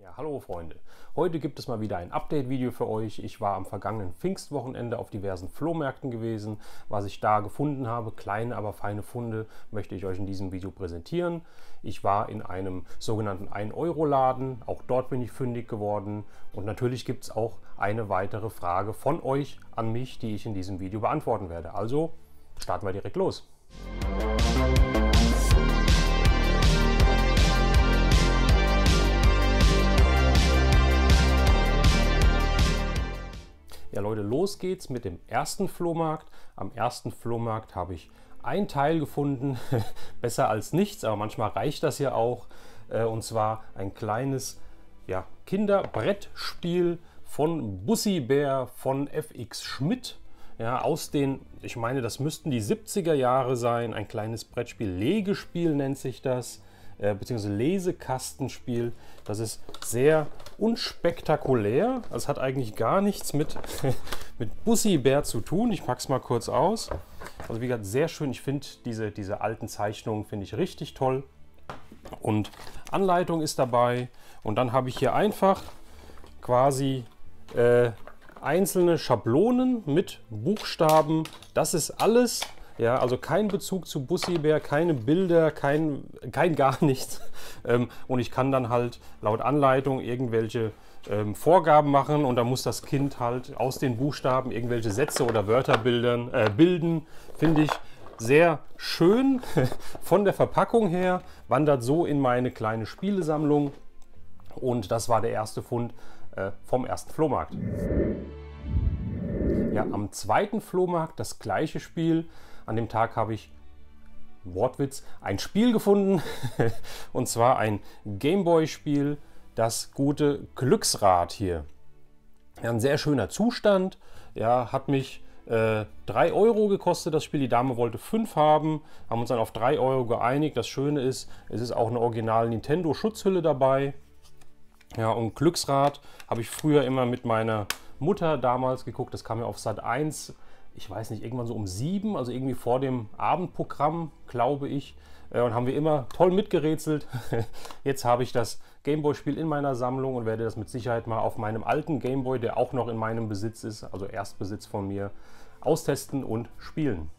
Ja, hallo Freunde, heute gibt es mal wieder ein Update-Video für euch. Ich war am vergangenen Pfingstwochenende auf diversen Flohmärkten gewesen. Was ich da gefunden habe, kleine, aber feine Funde, möchte ich euch in diesem Video präsentieren. Ich war in einem sogenannten 1-Euro-Laden, auch dort bin ich fündig geworden. Und natürlich gibt es auch eine weitere Frage von euch an mich, die ich in diesem Video beantworten werde. Also starten wir direkt los. Ja Leute, los geht's mit dem ersten Flohmarkt. Am ersten Flohmarkt habe ich ein Teil gefunden, besser als nichts, aber manchmal reicht das ja auch. Und zwar ein kleines Kinderbrettspiel von Bussi Bär von FX Schmidt. Ja, aus den, ich meine, das müssten die 70er Jahre sein. Ein kleines Brettspiel, Legespiel nennt sich das. Beziehungsweise Lesekastenspiel. Das ist sehr unspektakulär. Es hat eigentlich gar nichts mit Bussi Bär zu tun. Ich packe es mal kurz aus. Also wie gesagt, sehr schön. Ich finde diese alten Zeichnungen finde ich richtig toll. Und Anleitung ist dabei. Und dann habe ich hier einfach quasi einzelne Schablonen mit Buchstaben. Das ist alles. Ja, also kein Bezug zu Bussi Bär, keine Bilder, kein gar nichts. Und ich kann dann halt laut Anleitung irgendwelche Vorgaben machen und da muss das Kind halt aus den Buchstaben irgendwelche Sätze oder Wörter bilden. Finde ich sehr schön. Von der Verpackung her wandert so in meine kleine Spielesammlung. Und das war der erste Fund vom ersten Flohmarkt. Ja, am zweiten Flohmarkt das gleiche Spiel. An dem Tag habe ich, Wortwitz, ein Spiel gefunden. Und zwar ein Gameboy-Spiel, das gute Glücksrad hier. Ja, ein sehr schöner Zustand. Ja, hat mich 3 Euro gekostet, das Spiel. Die Dame wollte 5 haben, haben uns dann auf 3 Euro geeinigt. Das Schöne ist, es ist auch eine original Nintendo-Schutzhülle dabei. Ja, und Glücksrad habe ich früher immer mit meiner Mutter damals geguckt. Das kam ja auf Sat 1. Ich weiß nicht, irgendwann so um 7, also irgendwie vor dem Abendprogramm, glaube ich. Und haben wir immer toll mitgerätselt. Jetzt habe ich das Gameboy-Spiel in meiner Sammlung und werde das mit Sicherheit mal auf meinem alten Gameboy, der auch noch in meinem Besitz ist, also Erstbesitz von mir, austesten und spielen.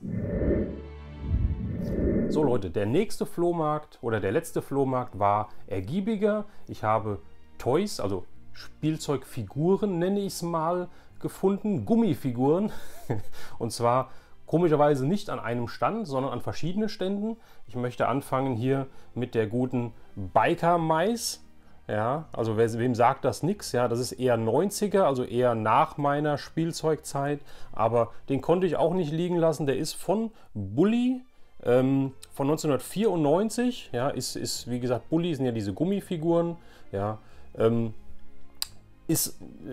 So Leute, der nächste Flohmarkt oder der letzte Flohmarkt war ergiebiger. Ich habe Toys, also Spielzeugfiguren nenne ich es mal, gefunden, Gummifiguren. Und zwar komischerweise nicht an einem Stand, sondern an verschiedenen Ständen. Ich möchte anfangen hier mit der guten Biker Mais. Ja, also wem sagt das nichts? Ja, das ist eher 90er, also eher nach meiner Spielzeugzeit. Aber den konnte ich auch nicht liegen lassen. Der ist von Bully. Von 1994. Ja, ist wie gesagt, Bully sind ja diese Gummifiguren. Ja,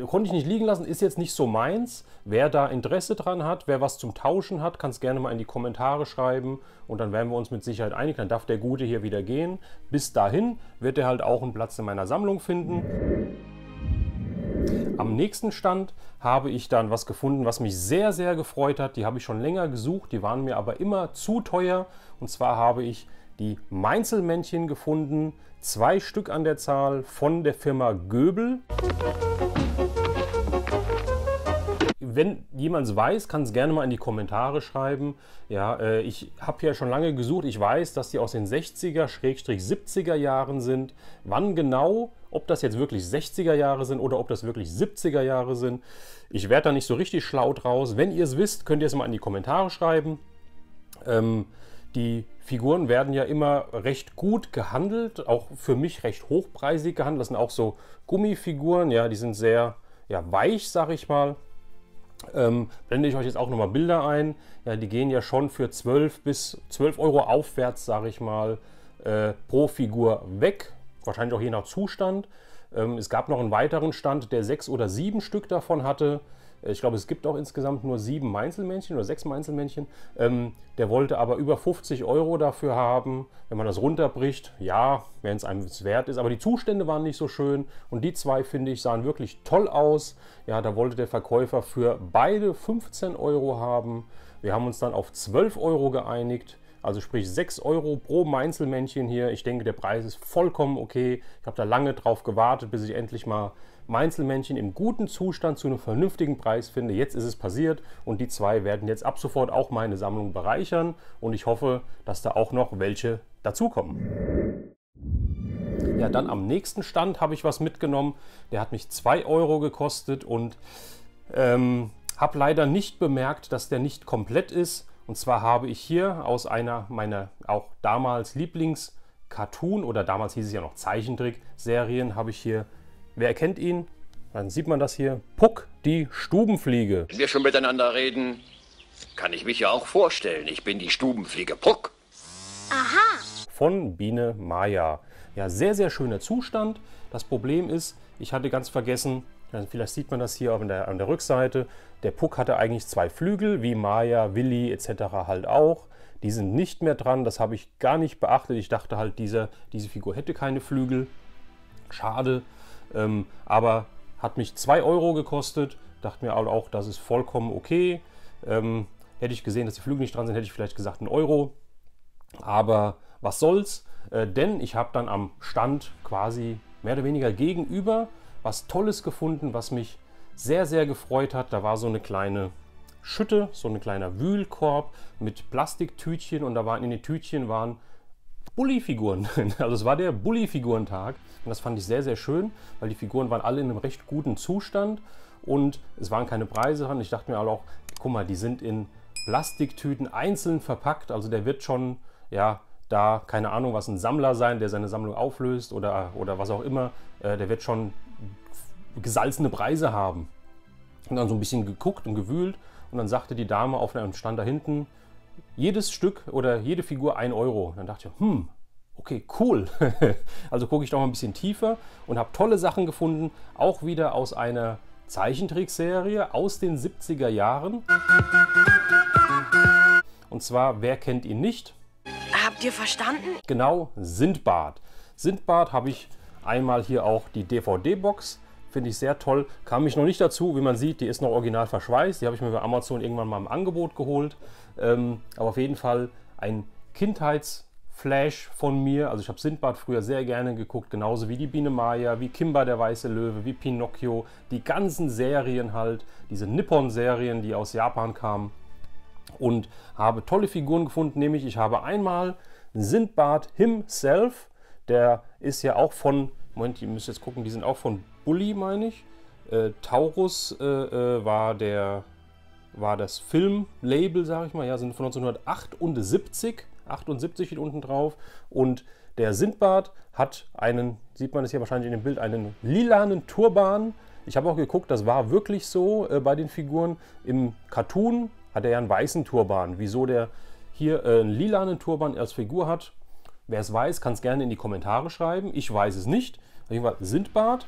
konnte ich nicht liegen lassen, ist jetzt nicht so meins. Wer da Interesse dran hat, wer was zum Tauschen hat, kann es gerne mal in die Kommentare schreiben und dann werden wir uns mit Sicherheit einig. Dann darf der Gute hier wieder gehen. Bis dahin wird er halt auch einen Platz in meiner Sammlung finden. Am nächsten Stand habe ich dann was gefunden, was mich sehr, sehr gefreut hat. Die habe ich schon länger gesucht, die waren mir aber immer zu teuer. Und zwar habe ich die Mainzelmännchen gefunden, 2 Stück an der Zahl von der Firma Göbel. Wenn jemand es weiß, kann es gerne mal in die Kommentare schreiben. Ja, ich habe ja schon lange gesucht. Ich weiß, dass die aus den 60er-70er Jahren sind. Wann genau, ob das jetzt wirklich 60er Jahre sind oder ob das wirklich 70er Jahre sind. Ich werde da nicht so richtig schlau draus. Wenn ihr es wisst, könnt ihr es mal in die Kommentare schreiben. Die Figuren werden ja immer recht gut gehandelt, auch für mich recht hochpreisig gehandelt. Das sind auch so Gummifiguren, ja, die sind sehr weich, sag ich mal. Blende ich euch jetzt auch nochmal Bilder ein. Ja, die gehen ja schon für 12 bis 12 Euro aufwärts, sage ich mal, pro Figur weg. Wahrscheinlich auch je nach Zustand. Es gab noch einen weiteren Stand, der 6 oder 7 Stück davon hatte. Ich glaube, es gibt auch insgesamt nur 7 Mainzelmännchen oder 6 Mainzelmännchen. Der wollte aber über 50 Euro dafür haben. Wenn man das runterbricht, ja, wenn es einem wert ist. Aber die Zustände waren nicht so schön. Und die 2, finde ich, sahen wirklich toll aus. Ja, da wollte der Verkäufer für beide 15 Euro haben. Wir haben uns dann auf 12 Euro geeinigt. Also sprich 6 Euro pro Mainzelmännchen hier. Ich denke, der Preis ist vollkommen okay. Ich habe da lange drauf gewartet, bis ich endlich mal Mainzelmännchen im guten Zustand zu einem vernünftigen Preis finde. Jetzt ist es passiert und die zwei werden jetzt ab sofort auch meine Sammlung bereichern und ich hoffe, dass da auch noch welche dazukommen. Ja, dann am nächsten Stand habe ich was mitgenommen. Der hat mich 2 Euro gekostet und habe leider nicht bemerkt, dass der nicht komplett ist. Und zwar habe ich hier aus einer meiner auch damals Lieblings-Cartoon oder damals hieß es ja noch Zeichentrick-Serien, habe ich hier, wer erkennt ihn? Dann sieht man das hier. Puck, die Stubenfliege. Wenn wir schon miteinander reden, kann ich mich ja auch vorstellen. Ich bin die Stubenfliege Puck. Aha. Von Biene Maya. Ja, sehr, sehr schöner Zustand. Das Problem ist, ich hatte ganz vergessen, vielleicht sieht man das hier an der Rückseite, der Puck hatte eigentlich 2 Flügel, wie Maya, Willi etc. halt auch. Die sind nicht mehr dran, das habe ich gar nicht beachtet. Ich dachte halt, diese Figur hätte keine Flügel. Schade, aber hat mich 2 Euro gekostet. Dachte mir auch, das ist vollkommen okay. Hätte ich gesehen, dass die Flügel nicht dran sind, hätte ich vielleicht gesagt 1 Euro. Aber was soll's, denn ich habe dann am Stand quasi mehr oder weniger gegenüber was Tolles gefunden, was mich sehr, sehr gefreut hat. Da war so eine kleine Schütte, so ein kleiner Wühlkorb mit Plastiktütchen und in den Tütchen waren Bulli-Figuren drin. Also es war der Bulli-Figurentag und das fand ich sehr, sehr schön, weil die Figuren waren alle in einem recht guten Zustand und es waren keine Preise dran. Ich dachte mir auch, guck mal, die sind in Plastiktüten einzeln verpackt, also der wird schon, ja, da, keine Ahnung, was ein Sammler sein, der seine Sammlung auflöst oder was auch immer, der wird schon gesalzene Preise haben. Und dann so ein bisschen geguckt und gewühlt und dann sagte die Dame auf einem Stand da hinten, jedes Stück oder jede Figur 1 Euro. Und dann dachte ich, okay, cool. Also gucke ich doch mal ein bisschen tiefer und habe tolle Sachen gefunden, auch wieder aus einer Zeichentrickserie aus den 70er Jahren. Und zwar, wer kennt ihn nicht? Habt ihr verstanden? Genau, Sindbad. Sindbad habe ich einmal hier auch die DVD-Box. Finde ich sehr toll. Kam ich noch nicht dazu. Wie man sieht, die ist noch original verschweißt. Die habe ich mir bei Amazon irgendwann mal im Angebot geholt. Aber auf jeden Fall ein Kindheitsflash von mir. Also ich habe Sindbad früher sehr gerne geguckt. Genauso wie die Biene Maya, wie Kimba der weiße Löwe, wie Pinocchio. Die ganzen Serien halt. Diese Nippon-Serien, die aus Japan kamen. Und habe tolle Figuren gefunden. Nämlich ich habe einmal Sindbad himself. Der ist ja auch von, Moment, ihr müsst jetzt gucken, die sind auch von Bulli, meine ich. Taurus war das Filmlabel, sage ich mal, ja, sind von 1978. 78 steht unten drauf. Und der Sindbad hat einen, sieht man es hier wahrscheinlich in dem Bild, einen lilanen Turban. Ich habe auch geguckt, das war wirklich so bei den Figuren. Im Cartoon hat er ja einen weißen Turban. Wieso der hier einen lilanen Turban als Figur hat, wer es weiß, kann es gerne in die Kommentare schreiben. Ich weiß es nicht. Auf jeden Fall Sindbad.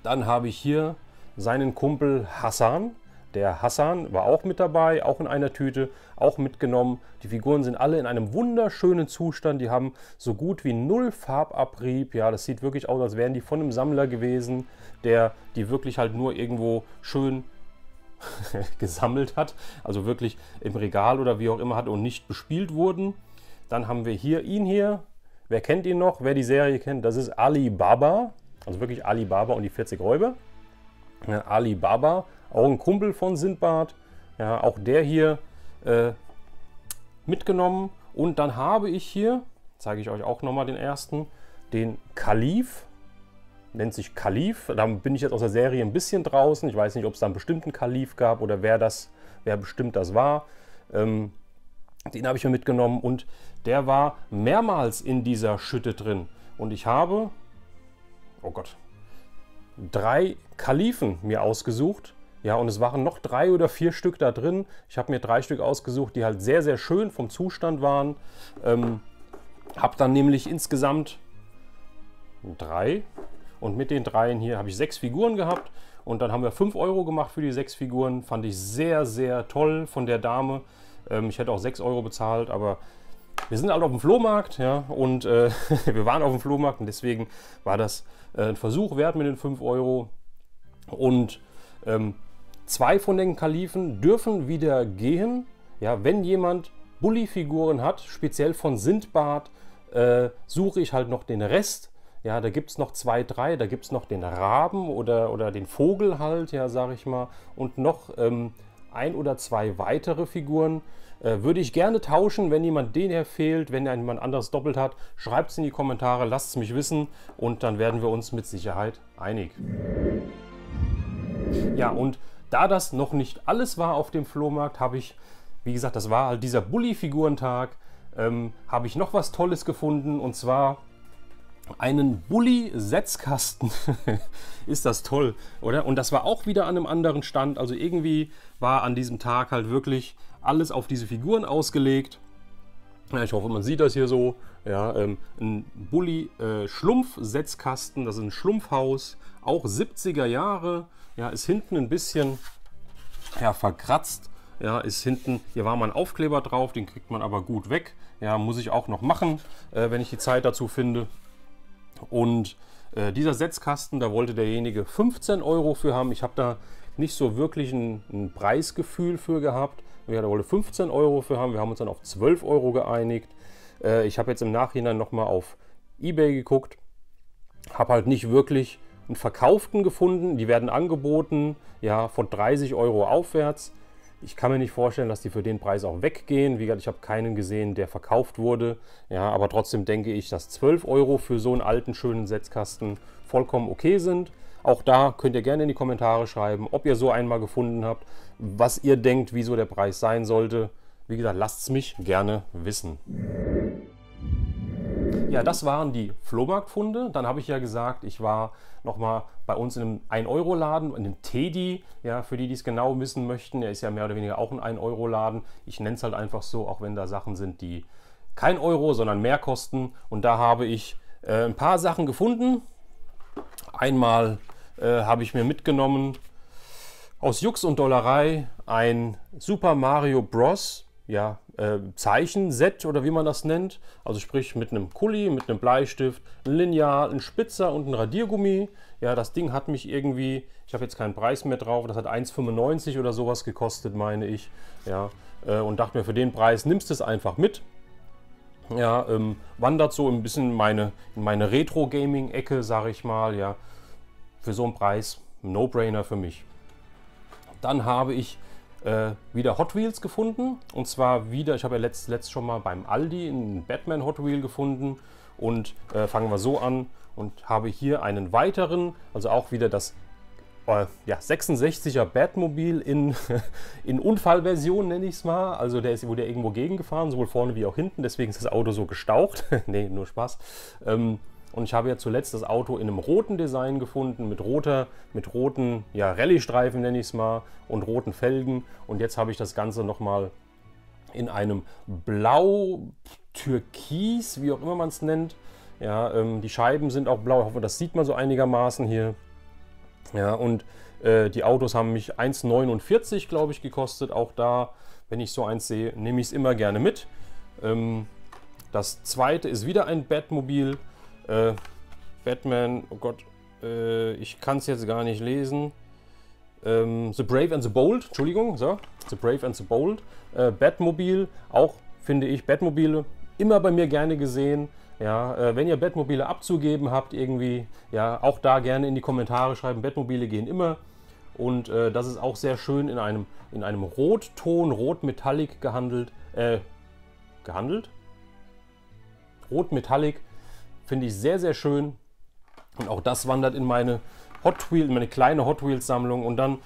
Dann habe ich hier seinen Kumpel Hassan. Der Hassan war auch mit dabei, auch in einer Tüte, auch mitgenommen. Die Figuren sind alle in einem wunderschönen Zustand. Die haben so gut wie 0 Farbabrieb. Ja, das sieht wirklich aus, als wären die von einem Sammler gewesen, der die wirklich halt nur irgendwo schön gesammelt hat. Also wirklich im Regal oder wie auch immer hat und nicht bespielt wurden. Dann haben wir hier ihn hier. Wer kennt ihn noch? Wer die Serie kennt, das ist Ali Baba. Also wirklich Ali Baba und die 40 Räuber. Ja, Ali Baba, auch ein Kumpel von Sindbad. Ja, auch der hier mitgenommen. Und dann habe ich hier, zeige ich euch auch nochmal den ersten, den Kalif. Nennt sich Kalif. Da bin ich jetzt aus der Serie ein bisschen draußen. Ich weiß nicht, ob es da einen bestimmten Kalif gab oder wer bestimmt das war. Den habe ich mir mitgenommen und der war mehrmals in dieser Schütte drin. Und ich habe, oh Gott, 3 Kalifen mir ausgesucht. Ja, und es waren noch 3 oder 4 Stück da drin. Ich habe mir 3 Stück ausgesucht, die halt sehr, sehr schön vom Zustand waren. Habe dann nämlich insgesamt 3. Und mit den 3 hier habe ich 6 Figuren gehabt. Und dann haben wir 5 Euro gemacht für die 6 Figuren. Fand ich sehr, sehr toll von der Dame. Ich hätte auch 6 Euro bezahlt, aber wir sind halt auf dem Flohmarkt, ja, und wir waren auf dem Flohmarkt und deswegen war das ein Versuch wert mit den 5 Euro. Und 2 von den Kalifen dürfen wieder gehen, ja, wenn jemand Bully-Figuren hat, speziell von Sindbad, suche ich halt noch den Rest. Ja, da gibt es noch 2, 3, da gibt es noch den Raben oder den Vogel halt, ja, sag ich mal. Und noch 1 oder 2 weitere Figuren. Würde ich gerne tauschen, wenn jemand den hier fehlt, wenn jemand anderes doppelt hat. Schreibt es in die Kommentare, lasst es mich wissen und dann werden wir uns mit Sicherheit einig. Ja, und da das noch nicht alles war auf dem Flohmarkt, habe ich, wie gesagt, das war halt dieser Bully-Figurentag, habe ich noch was Tolles gefunden und zwar einen Bully-Setzkasten. Ist das toll, oder? Und das war auch wieder an einem anderen Stand. Also irgendwie war an diesem Tag halt wirklich alles auf diese Figuren ausgelegt. Ja, ich hoffe, man sieht das hier so. Ja, ein Bully-Schlumpf-Setzkasten. Das ist ein Schlumpfhaus. Auch 70er Jahre. Ja, ist hinten ein bisschen ja, verkratzt. Ja, ist hinten, hier war mal ein Aufkleber drauf, den kriegt man aber gut weg. Ja, muss ich auch noch machen, wenn ich die Zeit dazu finde. Und dieser Setzkasten, da wollte derjenige 15 € für haben. Ich habe da nicht so wirklich ein Preisgefühl für gehabt. Ja, der wollte 15 € für haben. Wir haben uns dann auf 12 € geeinigt. Ich habe jetzt im Nachhinein nochmal auf eBay geguckt. Habe halt nicht wirklich einen verkauften gefunden. Die werden angeboten, ja, von 30 € aufwärts. Ich kann mir nicht vorstellen, dass die für den Preis auch weggehen. Wie gesagt, ich habe keinen gesehen, der verkauft wurde. Ja, aber trotzdem denke ich, dass 12 € für so einen alten, schönen Setzkasten vollkommen okay sind. Auch da könnt ihr gerne in die Kommentare schreiben, ob ihr so einen mal gefunden habt, was ihr denkt, wieso der Preis sein sollte. Wie gesagt, lasst es mich gerne wissen. Ja, das waren die Flohmarktfunde. Dann habe ich ja gesagt, ich war nochmal bei uns in einem 1-Euro-Laden, in dem Teddy. Ja, für die, die es genau wissen möchten, der ist ja mehr oder weniger auch ein 1-Euro-Laden. Ich nenne es halt einfach so, auch wenn da Sachen sind, die kein Euro, sondern mehr kosten. Und da habe ich ein paar Sachen gefunden. Einmal habe ich mir mitgenommen aus Jux und Dollerei ein Super Mario Bros. Ja, Zeichenset oder wie man das nennt. Also sprich mit einem Kuli, mit einem Bleistift, ein Lineal, ein Spitzer und ein Radiergummi. Ja, das Ding hat mich irgendwie, ich habe jetzt keinen Preis mehr drauf, das hat 1,95 oder sowas gekostet, meine ich. Ja, und dachte mir, für den Preis nimmst du es einfach mit. Ja, wandert so ein bisschen in meine Retro-Gaming-Ecke, sage ich mal. Ja, für so einen Preis ein No-Brainer für mich. Dann habe ich wieder Hot Wheels gefunden. Und zwar wieder, ich habe ja letzt schon mal beim Aldi einen Batman Hot Wheel gefunden. Und fangen wir so an und habe hier einen weiteren, also auch wieder das ja, 66er Batmobil in Unfallversion, nenne ich es mal. Also der wurde irgendwo gegengefahren, sowohl vorne wie auch hinten. Deswegen ist das Auto so gestaucht. Nee, nur Spaß. Und ich habe ja zuletzt das Auto in einem roten Design gefunden, mit roten ja, Rallye-Streifen nenne ich es mal und roten Felgen. Und jetzt habe ich das Ganze nochmal in einem Blau-Türkis, wie auch immer man es nennt. Ja, die Scheiben sind auch blau, ich hoffe, das sieht man so einigermaßen hier. Ja, und die Autos haben mich 1,49 glaube ich gekostet. Auch da, wenn ich so eins sehe, nehme ich es immer gerne mit. Das zweite ist wieder ein Batmobil. Batman, oh Gott, ich kann es jetzt gar nicht lesen. The Brave and the Bold, Entschuldigung, so, The Brave and the Bold. Batmobil, auch finde ich Batmobile immer bei mir gerne gesehen. Ja, wenn ihr Batmobile abzugeben habt irgendwie, ja, auch da gerne in die Kommentare schreiben. Batmobile gehen immer. Und das ist auch sehr schön in einem Rotton, Rot-Metallic gehandelt. Rot-Metallic. Finde ich sehr, sehr schön. Und auch das wandert in meine kleine Hot Wheels Sammlung. Und dann,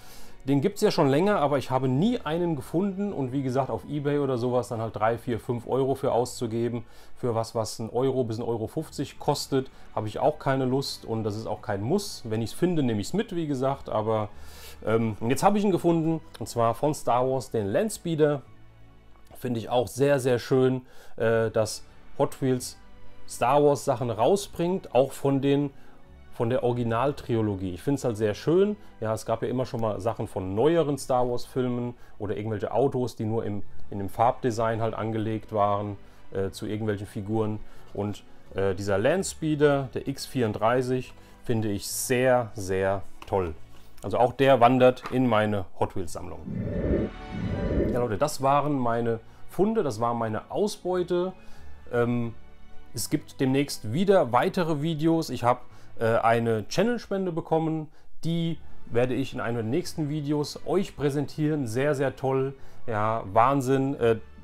den gibt es ja schon länger, aber ich habe nie einen gefunden. Und wie gesagt, auf eBay oder sowas dann halt 3, 4, 5 € für auszugeben. Für was 1 Euro bis 1,50 € kostet, habe ich auch keine Lust. Und das ist auch kein Muss. Wenn ich es finde, nehme ich es mit, wie gesagt. Aber jetzt habe ich ihn gefunden. Und zwar von Star Wars, den Landspeeder. Finde ich auch sehr, sehr schön, dass Hot Wheels Star Wars Sachen rausbringt, auch von der Originaltrilogie. Ich finde es halt sehr schön. Ja, es gab ja immer schon mal Sachen von neueren Star Wars Filmen oder irgendwelche Autos, die nur in dem Farbdesign halt angelegt waren zu irgendwelchen Figuren. Und dieser Landspeeder, der X34, finde ich sehr, sehr toll. Also auch der wandert in meine Hot Wheels Sammlung. Ja Leute, das waren meine Funde, das war meine Ausbeute. Es gibt demnächst wieder weitere Videos. Ich habe eine Channel-Spende bekommen, die werde ich in einem der nächsten Videos euch präsentieren. Sehr, sehr toll. Ja, Wahnsinn.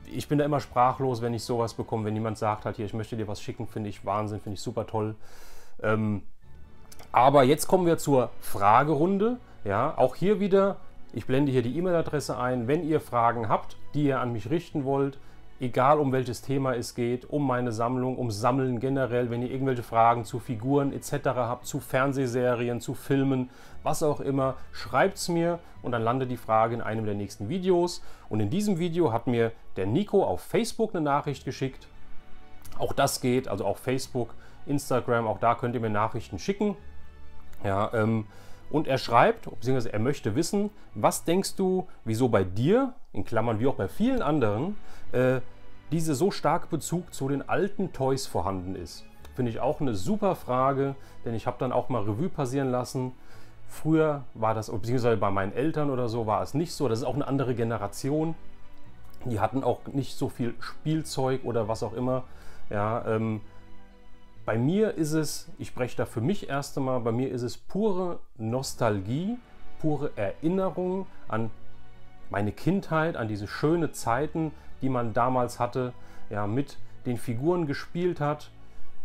Ich bin da immer sprachlos, wenn ich sowas bekomme. Wenn jemand sagt halt, hier, ich möchte dir was schicken, finde ich Wahnsinn, finde ich super toll. Aber jetzt kommen wir zur Fragerunde. Ja, auch hier wieder, ich blende hier die E-Mail-Adresse ein. Wenn ihr Fragen habt, die ihr an mich richten wollt, egal um welches Thema es geht, um meine Sammlung, ums Sammeln generell, wenn ihr irgendwelche Fragen zu Figuren etc. habt, zu Fernsehserien, zu Filmen, was auch immer, schreibt es mir und dann landet die Frage in einem der nächsten Videos. Und in diesem Video hat mir der Nico auf Facebook eine Nachricht geschickt. Auch das geht, also auch Facebook, Instagram, auch da könnt ihr mir Nachrichten schicken. Ja, und er schreibt, beziehungsweise er möchte wissen, was denkst du, wieso bei dir, in Klammern wie auch bei vielen anderen, diese so starke Bezug zu den alten Toys vorhanden ist. Finde ich auch eine super Frage, denn ich habe dann auch mal Revue passieren lassen. Früher war das, beziehungsweise bei meinen Eltern oder so, war es nicht so. Das ist auch eine andere Generation. Die hatten auch nicht so viel Spielzeug oder was auch immer. Ja, bei mir ist es, ich spreche da für mich erst einmal, bei mir ist es pure Nostalgie, pure Erinnerung an meine Kindheit, an diese schönen Zeiten, die man damals hatte, ja, mit den Figuren gespielt hat.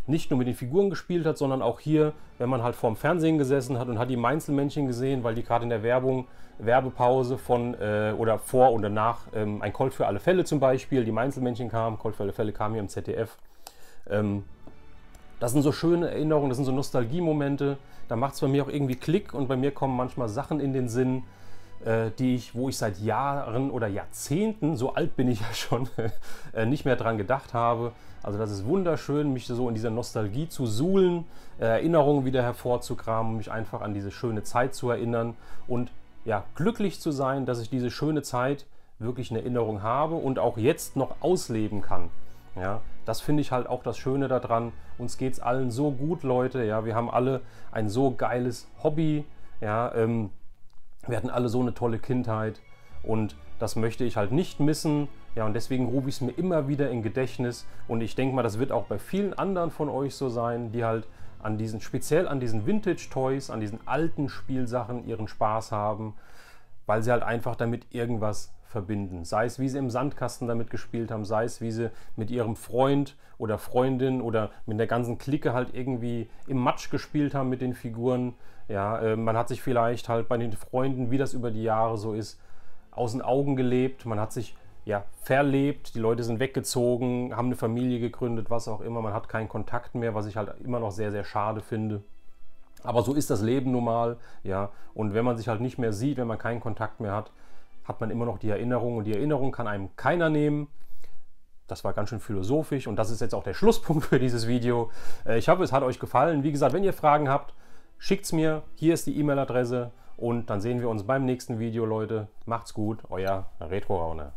Nicht nur mit den Figuren gespielt hat, sondern auch hier, wenn man halt vorm Fernsehen gesessen hat und hat die Mainzelmännchen gesehen, weil die gerade in der Werbepause von oder vor und danach ein Colt für alle Fälle zum Beispiel, die Mainzelmännchen kamen, Colt für alle Fälle kam hier im ZDF. Das sind so schöne Erinnerungen, das sind so Nostalgiemomente. Da macht es bei mir auch irgendwie Klick und bei mir kommen manchmal Sachen in den Sinn, wo ich seit Jahren oder Jahrzehnten, so alt bin ich ja schon, nicht mehr dran gedacht habe. Also das ist wunderschön, mich so in dieser Nostalgie zu suhlen, Erinnerungen wieder hervorzukramen, mich einfach an diese schöne Zeit zu erinnern und ja, glücklich zu sein, dass ich diese schöne Zeit wirklich in Erinnerung habe und auch jetzt noch ausleben kann. Ja, das finde ich halt auch das Schöne daran. Uns geht es allen so gut, Leute. Ja, wir haben alle ein so geiles Hobby. Ja, wir hatten alle so eine tolle Kindheit und das möchte ich halt nicht missen. Ja, und deswegen rufe ich es mir immer wieder in Gedächtnis. Und ich denke mal, das wird auch bei vielen anderen von euch so sein, die halt speziell an diesen Vintage-Toys, an diesen alten Spielsachen ihren Spaß haben, weil sie halt einfach damit irgendwas verbinden. Sei es, wie sie im Sandkasten damit gespielt haben, sei es, wie sie mit ihrem Freund oder Freundin oder mit der ganzen Clique halt irgendwie im Matsch gespielt haben mit den Figuren. Ja, man hat sich vielleicht halt bei den Freunden, wie das über die Jahre so ist, aus den Augen gelebt. Man hat sich ja verlebt, die Leute sind weggezogen, haben eine Familie gegründet, was auch immer. Man hat keinen Kontakt mehr, was ich halt immer noch sehr, sehr schade finde. Aber so ist das Leben nun mal. Ja, und wenn man sich halt nicht mehr sieht, wenn man keinen Kontakt mehr hat, hat man immer noch die Erinnerung und die Erinnerung kann einem keiner nehmen. Das war ganz schön philosophisch und das ist jetzt auch der Schlusspunkt für dieses Video. Ich hoffe, es hat euch gefallen. Wie gesagt, wenn ihr Fragen habt, schickt es mir. Hier ist die E-Mail-Adresse und dann sehen wir uns beim nächsten Video, Leute. Macht's gut, euer Retro Rauner.